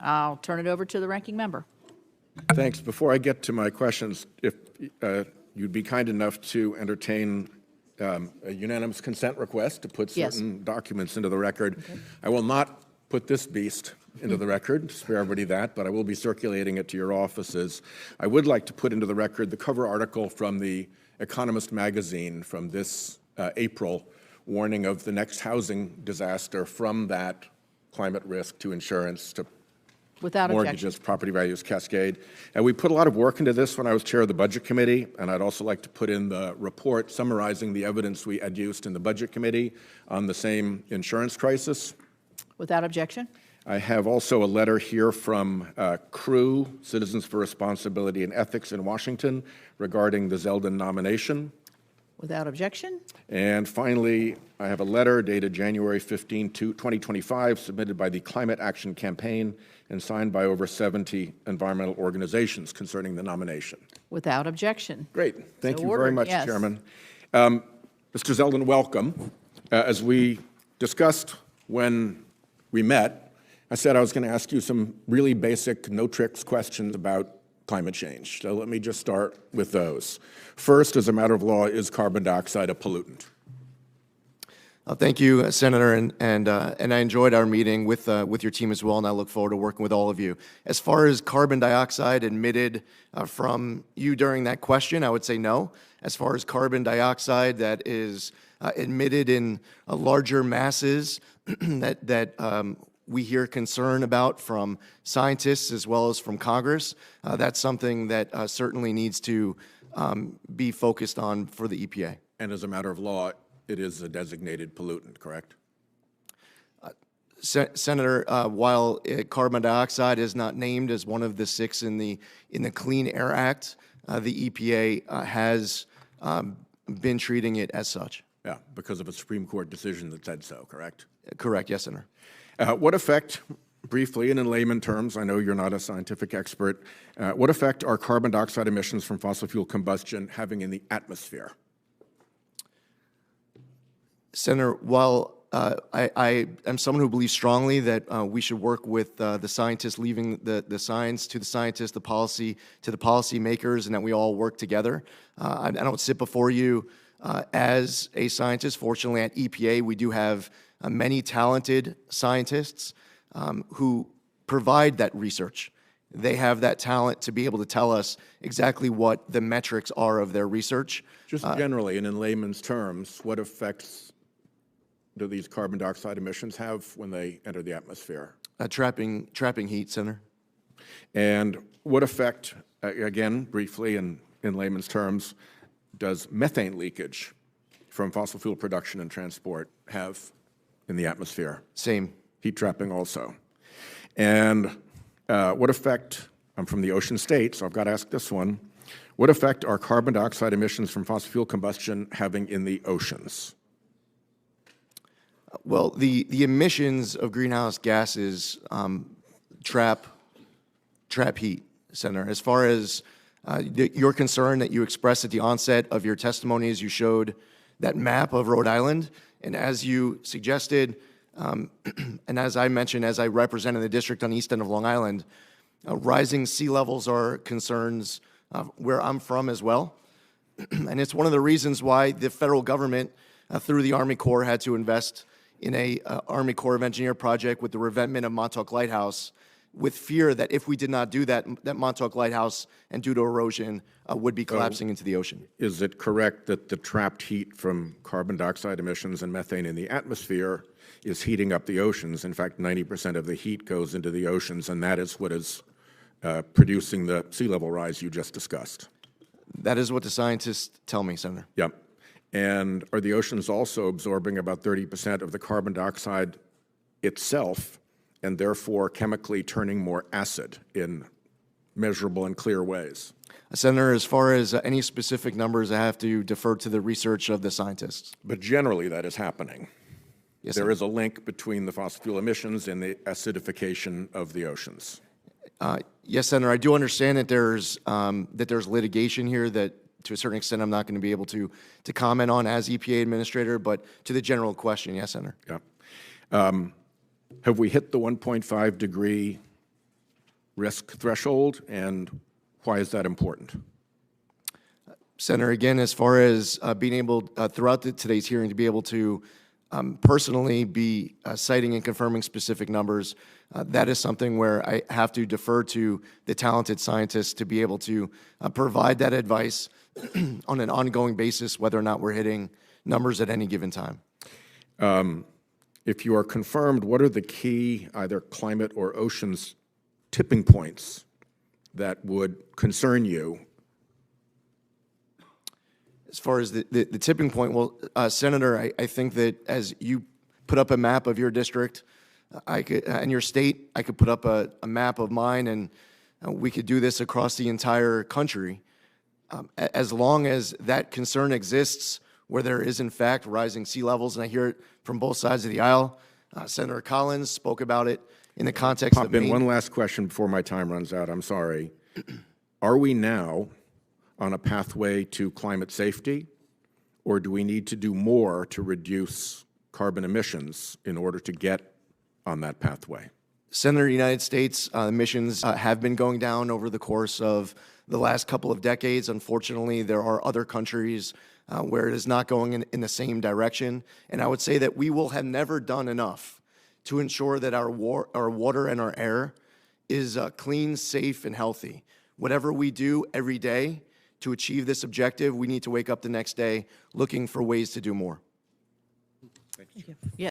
I'll turn it over to the ranking member. Thanks. Before I get to my questions, if you'd be kind enough to entertain a unanimous consent request to put certain documents into the record. Okay. I will not put this beast into the record, spare everybody that, but I will be circulating it to your offices. I would like to put into the record the cover article from the Economist magazine from this April, warning of the next housing disaster from that climate risk to insurance to without mortgages, objection. Property values cascade. And we put a lot of work into this when I was chair of the Budget Committee, and I'd also like to put in the report summarizing the evidence we adduced in the Budget Committee on the same insurance crisis. Without objection. I have also a letter here from CREW, Citizens for Responsibility and Ethics in Washington, regarding the Zeldin nomination. Without objection. And finally, I have a letter dated January 15, 2025, submitted by the Climate Action Campaign and signed by over 70 environmental organizations concerning the nomination. Without objection. Great. Thank So you ordered, very much, yes. Chairman. Mr. Zeldin, welcome. As we discussed when we met, I said I was going to ask you some really basic, no-tricks questions about climate change. So let me just start with those. First, as a matter of law, is carbon dioxide a pollutant? Thank you, Senator, and I enjoyed our meeting with your team as well, and I look forward to working with all of you. As far as carbon dioxide emitted from you during that question, I would say no. As far as carbon dioxide that is emitted in larger masses that we hear concern about from scientists as well as from Congress, that's something that certainly needs to be focused on for the EPA. And as a matter of law, it is a designated pollutant, correct? Senator, while carbon dioxide is not named as one of the 6 in the Clean Air Act, the EPA has been treating it as such. Yeah, because of a Supreme Court decision that said so, correct? Correct, yes, Senator. What effect, briefly and in layman terms, I know you're not a scientific expert, what effect are carbon dioxide emissions from fossil fuel combustion having in the atmosphere? Senator, while I am someone who believes strongly that we should work with the scientists, leaving the science to the scientists, the policy to the policymakers, and that we all work together. I don't sit before you as a scientist. Fortunately, at EPA, we do have many talented scientists who provide that research. They have that talent to be able to tell us exactly what the metrics are of their research. Just generally, and in layman's terms, what effects do these carbon dioxide emissions have when they enter the atmosphere? Trapping heat, Senator. And what effect, again, briefly and in layman's terms, does methane leakage from fossil fuel production and transport have in the atmosphere? Same. Heat trapping also. And what effect, I'm from the ocean state, so I've got to ask this one, what effect are carbon dioxide emissions from fossil fuel combustion having in the oceans? Well, the emissions of greenhouse gases trap heat, Senator. As far as your concern that you expressed at the onset of your testimony as you showed that map of Rhode Island, and as you suggested, and as I mentioned, as I represented the district on the east end of Long Island, rising sea levels are concerns where I'm from as well. And it's one of the reasons why the federal government, through the Army Corps, had to invest in a Army Corps of Engineer project with the revetment of Montauk Lighthouse, with fear that if we did not do that, that Montauk Lighthouse, and due to erosion, would be collapsing into the ocean. Is it correct that the trapped heat from carbon dioxide emissions and methane in the atmosphere is heating up the oceans? In fact, 90% of the heat goes into the oceans, and that is what is producing the sea level rise you just discussed. That is what the scientists tell me, Senator. Yep. And are the oceans also absorbing about 30% of the carbon dioxide itself, and therefore chemically turning more acid in measurable and clear ways? Senator, as far as any specific numbers, I have to defer to the research of the scientists. But generally that is happening. Yes, there sir. is a link between the fossil fuel emissions and the acidification of the oceans. Yes, Senator. I do understand that there's litigation here that, to a certain extent, I'm not going to be able to comment on as EPA Administrator, but to the general question, yes, Senator. Yeah. Have we hit the 1.5 degree risk threshold, and why is that important? Senator, again, as far as being able, throughout today's hearing, to be able to personally be citing and confirming specific numbers, that is something where I have to defer to the talented scientists to be able to provide that advice on an ongoing basis, whether or not we're hitting numbers at any given time. If you are confirmed, what are the key either climate or oceans tipping points that would concern you? As far as the tipping point, well, Senator, I think that as you put up a map of your district, I could, and your state, I could put up a map of mine, and we could do this across the entire country. As long as that concern exists, where there is in fact rising sea levels, and I hear it from both sides of the aisle. Senator Collins spoke about it in the context of Maine. One last question before my time runs out. I'm sorry. Are we now on a pathway to climate safety, or do we need to do more to reduce carbon emissions in order to get on that pathway? Senator, United States emissions have been going down over the course of the last couple of decades. Unfortunately, there are other countries where it is not going in the same direction. And I would say that we will have never done enough to ensure that our water and our air is clean, safe, and healthy. Whatever we do every day to achieve this objective, we need to wake up the next day looking for ways to do more. Thank you. Yeah.